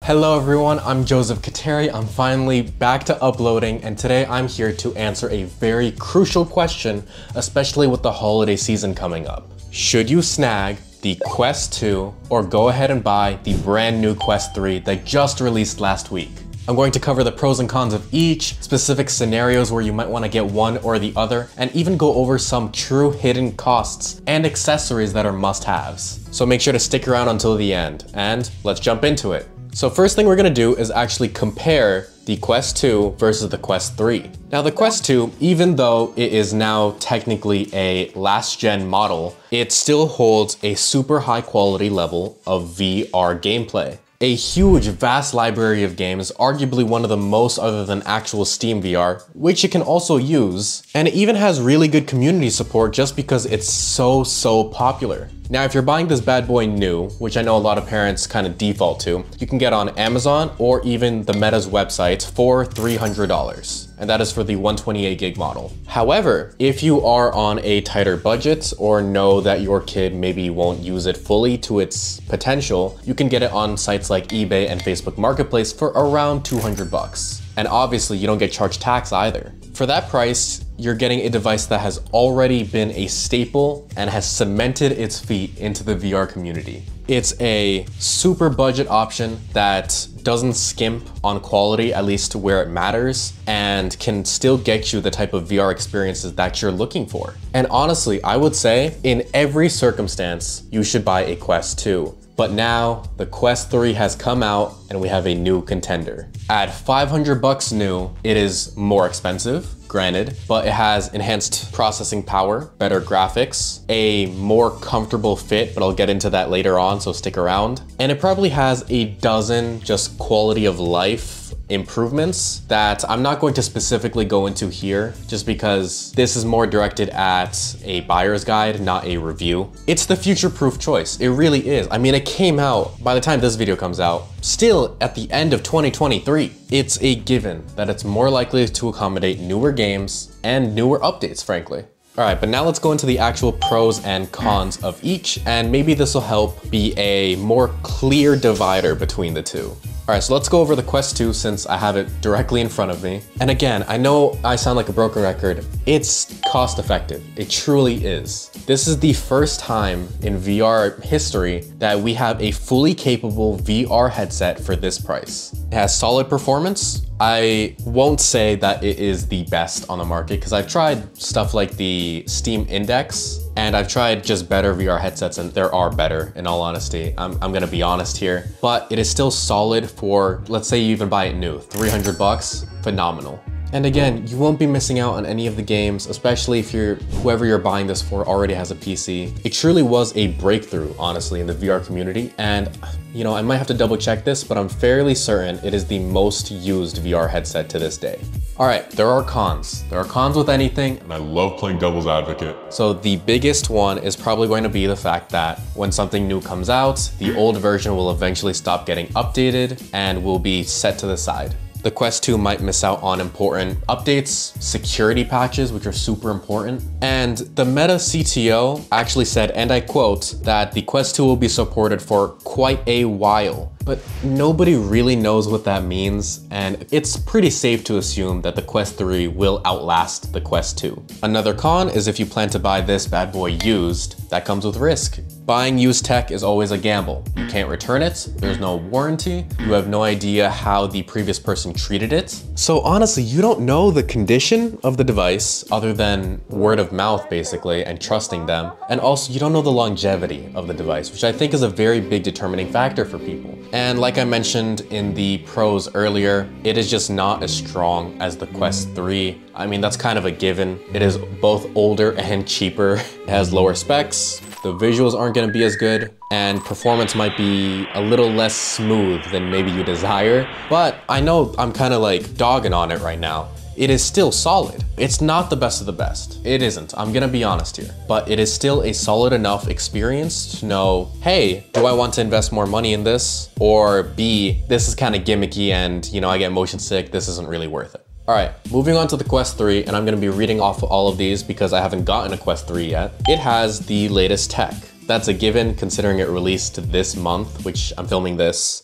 Hello everyone, I'm Khateri. I'm finally back to uploading, and today I'm here to answer a very crucial question, especially with the holiday season coming up. Should you snag the Quest 2 or go ahead and buy the brand new Quest 3 that just released last week? I'm going to cover the pros and cons of each, specific scenarios where you might want to get one or the other, and even go over some true hidden costs and accessories that are must-haves. So make sure to stick around until the end, and let's jump into it. So first thing we're gonna do is actually compare the Quest 2 versus the Quest 3. Now the Quest 2, even though it is now technically a last gen model, it still holds a super high quality level of VR gameplay. A huge, vast library of games, arguably one of the most other than actual Steam VR, which it can also use, and it even has really good community support just because it's so popular. Now, if you're buying this bad boy new, which I know a lot of parents kind of default to, you can get on Amazon or even the Meta's website for $300. And that is for the 128 gig model. However, if you are on a tighter budget or know that your kid maybe won't use it fully to its potential, you can get it on sites like eBay and Facebook Marketplace for around 200 bucks. And obviously you don't get charged tax either. For that price, you're getting a device that has already been a staple and has cemented its feet into the VR community. It's a super budget option that doesn't skimp on quality, at least to where it matters, and can still get you the type of VR experiences that you're looking for. And honestly, I would say in every circumstance, you should buy a Quest 2. But now the Quest 3 has come out and we have a new contender. At 500 bucks new, it is more expensive, granted, but it has enhanced processing power, better graphics, a more comfortable fit, but I'll get into that later on, so stick around. And it probably has a dozen just quality of life improvements that I'm not going to specifically go into here, just because this is more directed at a buyer's guide, not a review. It's the future-proof choice. It really is. I mean, it came out, by the time this video comes out, still at the end of 2023. It's a given that it's more likely to accommodate newer games and newer updates, frankly. All right, but now let's go into the actual pros and cons of each, and maybe this will help be a more clear divider between the two. All right, so let's go over the Quest 2 since I have it directly in front of me. And again, I know I sound like a broken record. It's cost effective. It truly is. This is the first time in VR history that we have a fully capable VR headset for this price. It has solid performance. I won't say that it is the best on the market because I've tried stuff like the Steam Index, and I've tried just better VR headsets, and there are better, in all honesty. I'm gonna be honest here, but it is still solid for, let's say you even buy it new, 300 bucks, phenomenal. And again, you won't be missing out on any of the games, especially if whoever you're buying this for already has a PC. It truly was a breakthrough, honestly, in the VR community. And you know, I might have to double check this, but I'm fairly certain it is the most used VR headset to this day. All right, there are cons. There are cons with anything, and I love playing devil's advocate. So the biggest one is probably going to be the fact that when something new comes out, the old version will eventually stop getting updated and will be set to the side. The Quest 2 might miss out on important updates, security patches, which are super important. And the Meta CTO actually said, and I quote, that the Quest 2 will be supported for quite a while. But nobody really knows what that means, and it's pretty safe to assume that the Quest 3 will outlast the Quest 2. Another con is if you plan to buy this bad boy used, that comes with risk. Buying used tech is always a gamble. You can't return it, there's no warranty, you have no idea how the previous person treated it. So honestly, you don't know the condition of the device other than word of mouth basically and trusting them. And also you don't know the longevity of the device, which I think is a very big determining factor for people. And like I mentioned in the pros earlier, it is just not as strong as the Quest 3. I mean, that's kind of a given. It is both older and cheaper. It has lower specs. The visuals aren't gonna be as good, and performance might be a little less smooth than maybe you desire. But I know I'm kind of like dogging on it right now. It is still solid. It's not the best of the best. It isn't, I'm gonna be honest here. But it is still a solid enough experience to know, hey, do I want to invest more money in this? Or B, this is kind of gimmicky and you know, I get motion sick, this isn't really worth it. All right, moving on to the Quest 3, and I'm gonna be reading off all of these because I haven't gotten a Quest 3 yet. It has the latest tech. That's a given considering it released this month, which I'm filming this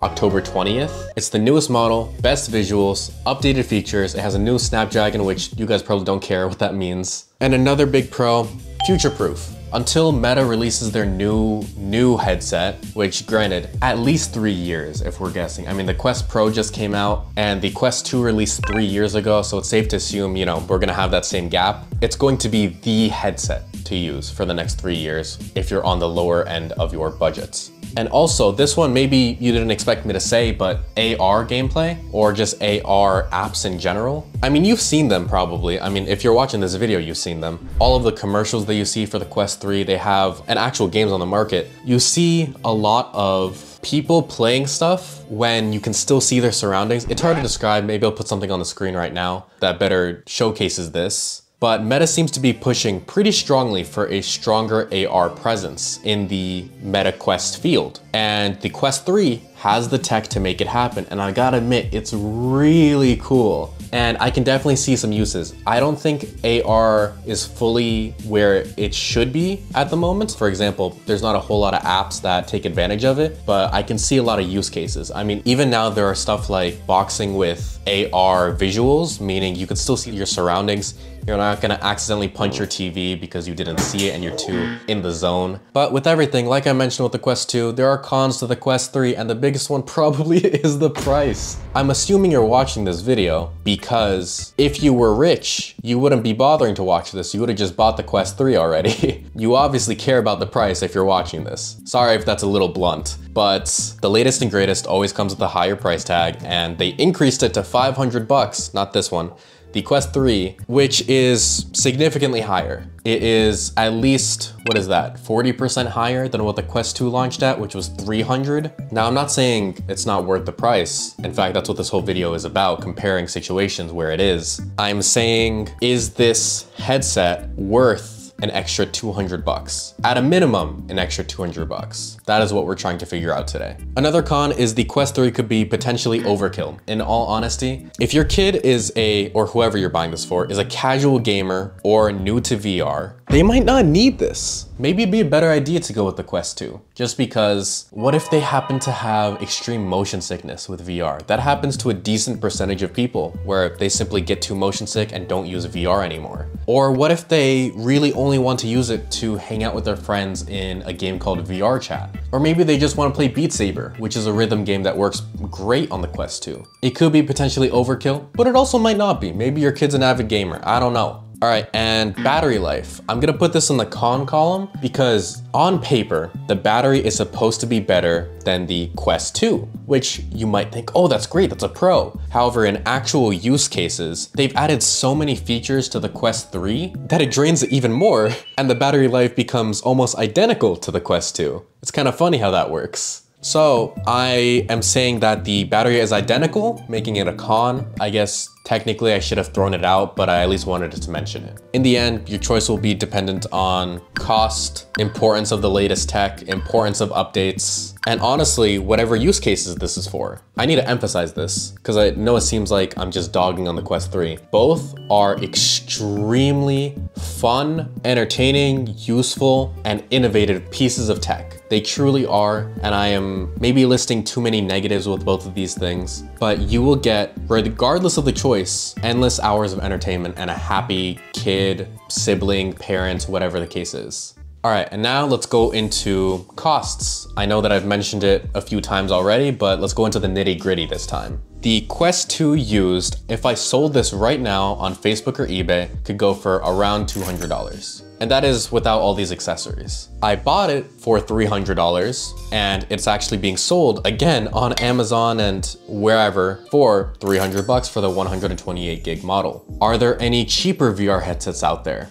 October 20th. It's the newest model, best visuals, updated features. It has a new Snapdragon, which you guys probably don't care what that means. And another big pro, future-proof. Until Meta releases their new headset, which granted, at least 3 years if we're guessing. I mean, the Quest Pro just came out and the Quest 2 released 3 years ago, so it's safe to assume, you know, we're gonna have that same gap. It's going to be the headset to use for the next 3 years if you're on the lower end of your budgets. And also, this one maybe you didn't expect me to say, but AR gameplay or just AR apps in general. I mean, you've seen them probably. I mean, if you're watching this video, you've seen them. All of the commercials that you see for the Quest 3, they have and actual games on the market. You see a lot of people playing stuff when you can still see their surroundings. It's hard to describe. Maybe I'll put something on the screen right now that better showcases this. But Meta seems to be pushing pretty strongly for a stronger AR presence in the Meta Quest field. And the Quest 3 has the tech to make it happen. And I gotta admit, it's really cool. And I can definitely see some uses. I don't think AR is fully where it should be at the moment. For example, there's not a whole lot of apps that take advantage of it, but I can see a lot of use cases. I mean, even now there are stuff like boxing with AR visuals, meaning you can still see your surroundings. You're not gonna accidentally punch your TV because you didn't see it and you're too in the zone. But with everything, like I mentioned with the Quest 2, there are cons to the Quest 3, and the biggest one probably is the price. I'm assuming you're watching this video because if you were rich, you wouldn't be bothering to watch this. You would have just bought the Quest 3 already. You obviously care about the price if you're watching this. Sorry if that's a little blunt, but the latest and greatest always comes with a higher price tag, and they increased it to 500 bucks, not this one. The Quest 3, which is significantly higher. It is at least, what is that, 40% higher than what the Quest 2 launched at, which was 300. Now, I'm not saying it's not worth the price. In fact, that's what this whole video is about, comparing situations where it is. I'm saying, is this headset worth an extra 200 bucks? At a minimum, an extra 200 bucks. That is what we're trying to figure out today. Another con is the Quest 3 could be potentially overkill. In all honesty, if your kid is or whoever you're buying this for, is a casual gamer or new to VR, they might not need this. Maybe it'd be a better idea to go with the Quest 2, just because what if they happen to have extreme motion sickness with VR? That happens to a decent percentage of people where they simply get too motion sick and don't use VR anymore. Or what if they really only want to use it to hang out with their friends in a game called VR Chat? Or maybe they just want to play Beat Saber, which is a rhythm game that works great on the Quest 2. It could be potentially overkill, but it also might not be. Maybe your kid's an avid gamer, I don't know. All right, and battery life. I'm gonna put this in the con column because on paper, the battery is supposed to be better than the Quest 2, which you might think, oh, that's great, that's a pro. However, in actual use cases, they've added so many features to the Quest 3 that it drains it even more, and the battery life becomes almost identical to the Quest 2. It's kind of funny how that works. So I am saying that the battery is identical, making it a con. I guess technically I should have thrown it out, but I at least wanted to mention it. In the end, your choice will be dependent on cost, importance of the latest tech, importance of updates, and honestly, whatever use cases this is for. I need to emphasize this because I know it seems like I'm just dogging on the Quest 3. Both are extremely fun, entertaining, useful, and innovative pieces of tech. They truly are, and I am maybe listing too many negatives with both of these things, but you will get, regardless of the choice, endless hours of entertainment and a happy kid, sibling, parent, whatever the case is. All right, and now let's go into costs. I know that I've mentioned it a few times already, but let's go into the nitty-gritty this time. The Quest 2 used, if I sold this right now on Facebook or eBay, could go for around $200. And that is without all these accessories. I bought it for $300 and it's actually being sold again on Amazon and wherever for 300 bucks for the 128 gig model. Are there any cheaper VR headsets out there?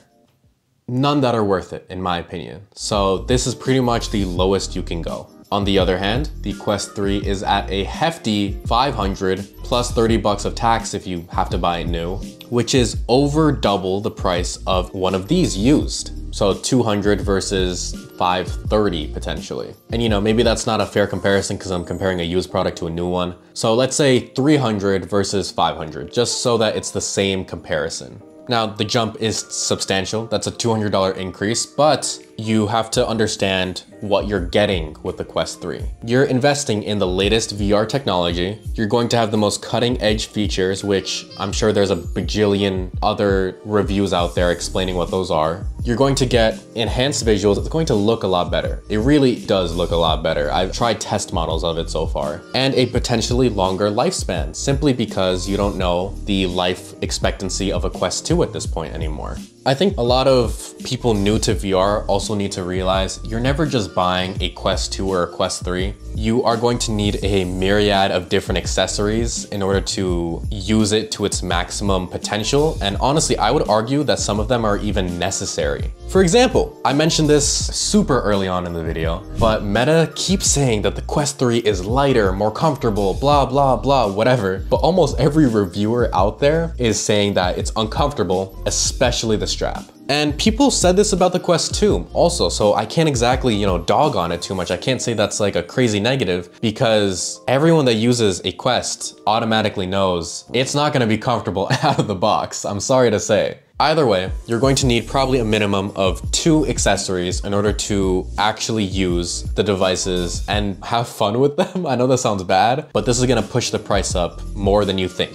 None that are worth it, in my opinion. So this is pretty much the lowest you can go. On the other hand, the Quest 3 is at a hefty 500 plus 30 bucks of tax if you have to buy it new, which is over double the price of one of these used. So 200 versus 530 potentially. And you know, maybe that's not a fair comparison because I'm comparing a used product to a new one. So let's say 300 versus 500, just so that it's the same comparison. Now, the jump is substantial. That's a $200 increase, but you have to understand what you're getting with the Quest 3. You're investing in the latest VR technology. You're going to have the most cutting edge features, which I'm sure there's a bajillion other reviews out there explaining what those are. You're going to get enhanced visuals. It's going to look a lot better. It really does look a lot better. I've tried test models of it so far. And a potentially longer lifespan, simply because you don't know the life expectancy of a Quest 2 at this point anymore. I think a lot of people new to VR also need to realize you're never just buying a Quest 2 or a Quest 3. You are going to need a myriad of different accessories in order to use it to its maximum potential. And honestly, I would argue that some of them are even necessary. For example, I mentioned this super early on in the video, but Meta keeps saying that the Quest 3 is lighter, more comfortable, blah, blah, blah, whatever. But almost every reviewer out there is saying that it's uncomfortable, especially the strap. And people said this about the Quest 2 also, so I can't exactly, dog on it too much. I can't say that's like a crazy negative, because everyone that uses a Quest automatically knows it's not gonna be comfortable out of the box, I'm sorry to say. Either way, you're going to need probably a minimum of 2 accessories in order to actually use the devices and have fun with them. I know that sounds bad, but this is gonna push the price up more than you think.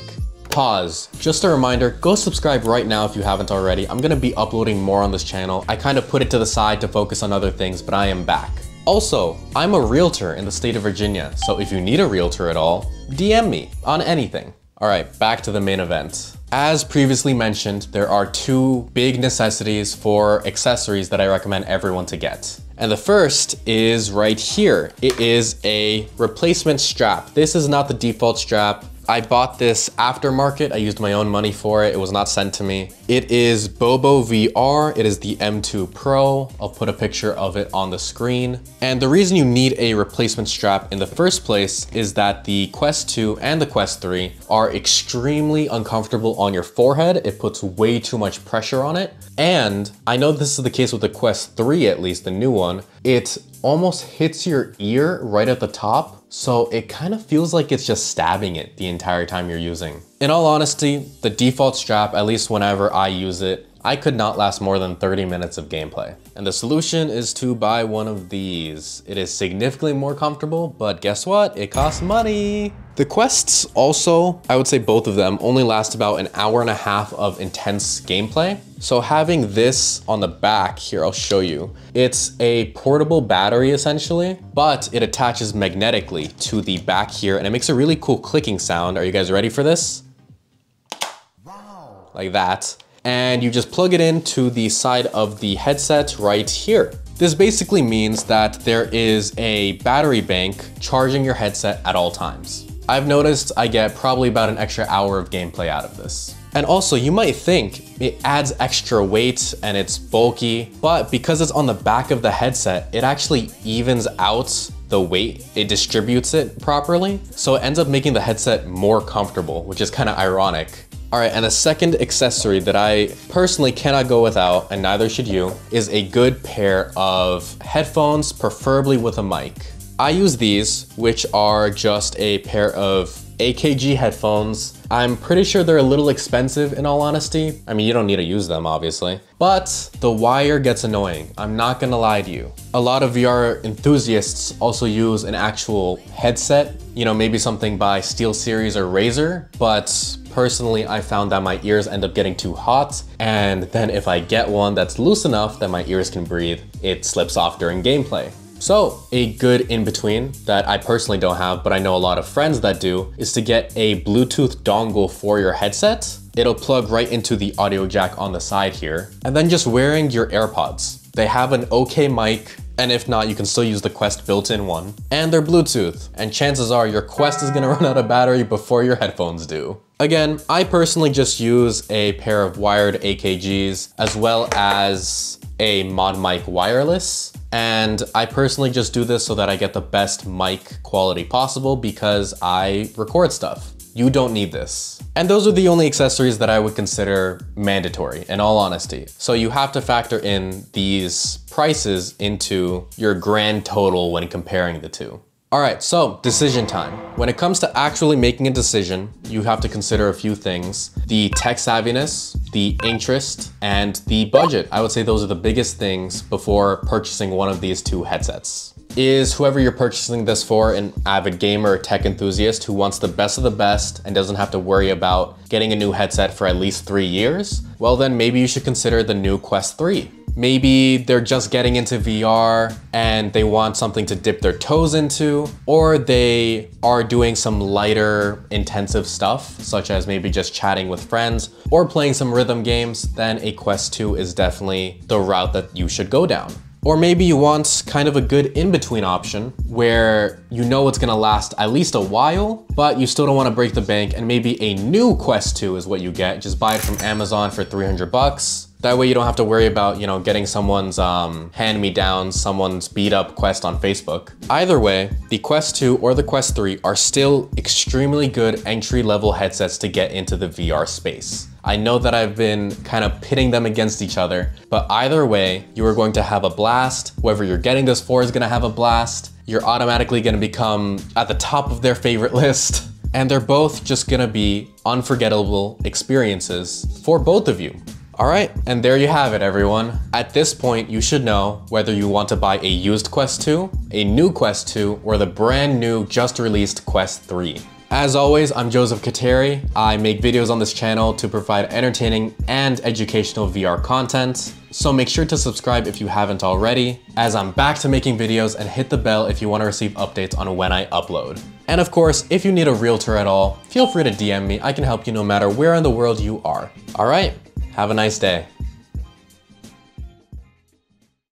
Pause. Just a reminder, go subscribe right now if you haven't already. I'm gonna be uploading more on this channel. I kind of put it to the side to focus on other things, but I am back. Also, I'm a realtor in the state of Virginia, so if you need a realtor at all, DM me on anything. All right, back to the main event. As previously mentioned, there are 2 big necessities for accessories that I recommend everyone to get. And the first is right here. It is a replacement strap. This is not the default strap. I bought this aftermarket. I used my own money for it. It was not sent to me. It is Bobo VR. It is the M2 Pro. I'll put a picture of it on the screen. And the reason you need a replacement strap in the first place is that the Quest 2 and the Quest 3 are extremely uncomfortable on your forehead. It puts way too much pressure on it. And I know this is the case with the Quest 3, at least the new one. It almost hits your ear right at the top. So it kind of feels like it's just stabbing it the entire time you're using. In all honesty, the default strap, at least whenever I use it, I could not last more than 30 minutes of gameplay. And the solution is to buy one of these. It is significantly more comfortable, but guess what? It costs money. The Quests also, I would say both of them, only last about an hour and a half of intense gameplay. So having this on the back here, I'll show you. It's a portable battery essentially, but it attaches magnetically to the back here and it makes a really cool clicking sound. Are you guys ready for this? Wow. Like that. And you just plug it into the side of the headset right here. This basically means that there is a battery bank charging your headset at all times. I've noticed I get probably about an extra hour of gameplay out of this. And also, you might think it adds extra weight and it's bulky, but because it's on the back of the headset, it actually evens out the weight. It distributes it properly, so it ends up making the headset more comfortable, which is kind of ironic. All right, and the second accessory that I personally cannot go without, and neither should you, is a good pair of headphones, preferably with a mic. I use these, which are just a pair of AKG headphones. I'm pretty sure they're a little expensive in all honesty. I mean, you don't need to use them, obviously. But the wire gets annoying. I'm not gonna lie to you. A lot of VR enthusiasts also use an actual headset, maybe something by SteelSeries or Razer, but personally, I found that my ears end up getting too hot, and then if I get one that's loose enough that my ears can breathe, it slips off during gameplay. So a good in-between that I personally don't have, but I know a lot of friends that do, is to get a Bluetooth dongle for your headset. It'll plug right into the audio jack on the side here, and then just wearing your AirPods. They have an okay mic, and if not, you can still use the Quest built-in one, and they're Bluetooth, and chances are your Quest is gonna run out of battery before your headphones do. Again, I personally just use a pair of wired AKGs as well as a mod mic wireless. And I personally just do this so that I get the best mic quality possible because I record stuff. You don't need this. And those are the only accessories that I would consider mandatory, in all honesty. So you have to factor in these prices into your grand total when comparing the two. All right, so decision time. When it comes to actually making a decision, you have to consider a few things. The tech savviness the interest, and the budget. I would say those are the biggest things before purchasing one of these two headsets. Is whoever you're purchasing this for an avid gamer or tech enthusiast who wants the best of the best and doesn't have to worry about getting a new headset for at least 3 years? Well, then maybe you should consider the new Quest 3. Maybe they're just getting into VR and they want something to dip their toes into, or they are doing some lighter, intensive stuff, such as maybe just chatting with friends or playing some rhythm games. Then a Quest 2 is definitely the route that you should go down. Or maybe you want kind of a good in-between option where you know it's gonna last at least a while, but you still don't wanna break the bank, and maybe a new Quest 2 is what you get. Just buy it from Amazon for 300 bucks. That way you don't have to worry about, you know, getting someone's hand-me-downs, someone's beat-up Quest on Facebook. Either way, the Quest 2 or the Quest 3 are still extremely good entry-level headsets to get into the VR space. I know that I've been kind of pitting them against each other, but either way, you are going to have a blast. Whoever you're getting this for is gonna have a blast. You're automatically gonna become at the top of their favorite list. And they're both just gonna be unforgettable experiences for both of you. All right, and there you have it, everyone. At this point, you should know whether you want to buy a used Quest 2, a new Quest 2, or the brand new, just released Quest 3. As always, I'm Joseph Khateri. I make videos on this channel to provide entertaining and educational VR content. So make sure to subscribe if you haven't already, as I'm back to making videos, and hit the bell if you want to receive updates on when I upload. And of course, if you need a realtor at all, feel free to DM me. I can help you no matter where in the world you are. All right, have a nice day.